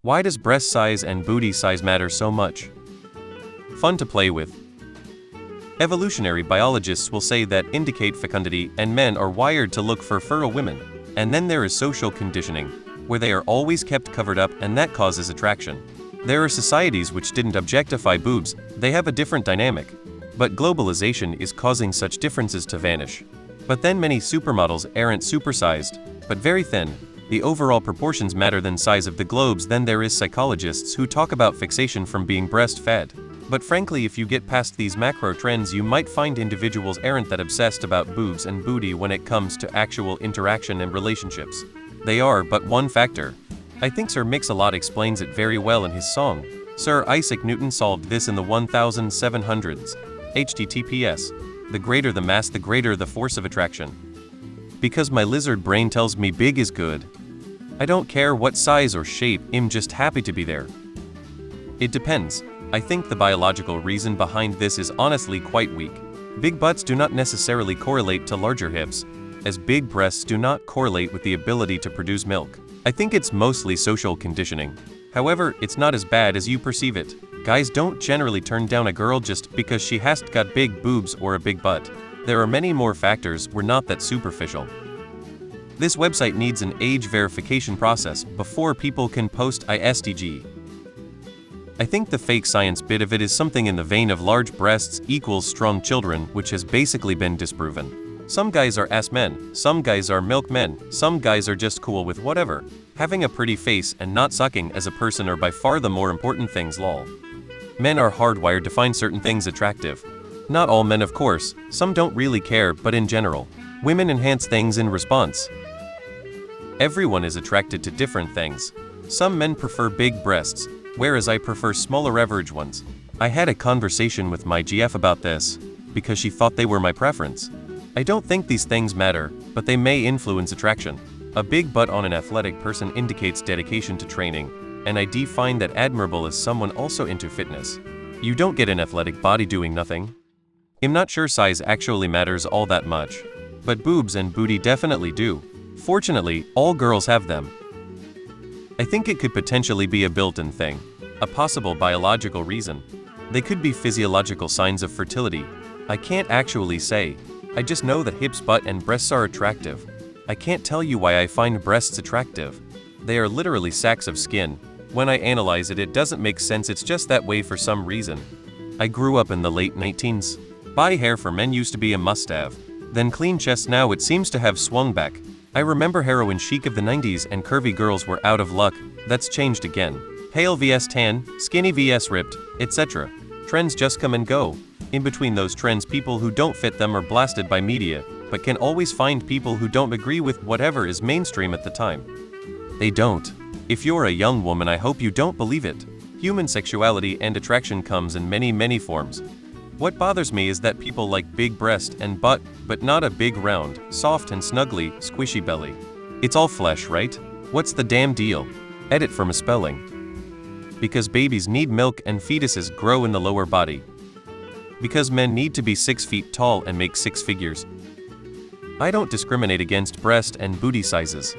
Why does breast size and booty size matter so much? Fun to play with. Evolutionary biologists will say that indicate fecundity and men are wired to look for fertile women. And then there is social conditioning, where they are always kept covered up and that causes attraction. There are societies which didn't objectify boobs, they have a different dynamic. But globalization is causing such differences to vanish. But then many supermodels aren't supersized, but very thin. The overall proportions matter than size of the globes. Then there is psychologists who talk about fixation from being breastfed. But frankly, if you get past these macro trends, you might find individuals aren't that obsessed about boobs and booty when it comes to actual interaction and relationships. They are but one factor. I think Sir Mix-a-Lot explains it very well in his song. Sir Isaac Newton solved this in the 1700s. HTTPS. The greater the mass, the greater the force of attraction. Because my lizard brain tells me big is good. I don't care what size or shape, I'm just happy to be there. It depends. I think the biological reason behind this is honestly quite weak. Big butts do not necessarily correlate to larger hips, as big breasts do not correlate with the ability to produce milk. I think it's mostly social conditioning. However, it's not as bad as you perceive it. Guys don't generally turn down a girl just because she has got big boobs or a big butt. There are many more factors, we're not that superficial. This website needs an age verification process before people can post ISTG. I think the fake science bit of it is something in the vein of large breasts equals strong children, which has basically been disproven. Some guys are ass men, some guys are milk men, some guys are just cool with whatever. Having a pretty face and not sucking as a person are by far the more important things, lol. Men are hardwired to find certain things attractive. Not all men, of course, some don't really care, but in general, women enhance things in response. Everyone is attracted to different things. Some men prefer big breasts, whereas I prefer smaller average ones. I had a conversation with my GF about this, because she thought they were my preference. I don't think these things matter, but they may influence attraction. A big butt on an athletic person indicates dedication to training, and I find that admirable as someone also into fitness. You don't get an athletic body doing nothing. I'm not sure size actually matters all that much, but boobs and booty definitely do. Fortunately, all girls have them. I think it could potentially be a built-in thing, a possible biological reason. They could be physiological signs of fertility. I can't actually say. I just know that hips, butt, and breasts are attractive. I can't tell you why I find breasts attractive. They are literally sacks of skin. When I analyze it, it doesn't make sense, it's just that way for some reason. I grew up in the late 19s. Body hair for men used to be a must-have. Then clean chest, now it seems to have swung back. I remember heroin chic of the 90s and curvy girls were out of luck. That's changed again. Pale vs tan, skinny vs ripped, etc. Trends just come and go. In between those trends, people who don't fit them are blasted by media, but can always find people who don't agree with whatever is mainstream at the time. They don't. If you're a young woman, I hope you don't believe it. Human sexuality and attraction comes in many forms. What bothers me is that people like big breast and butt, but not a big round, soft and snuggly, squishy belly. It's all flesh, right? What's the damn deal? Edit for misspelling. Because babies need milk and fetuses grow in the lower body. Because men need to be 6 feet tall and make six figures. I don't discriminate against breast and booty sizes.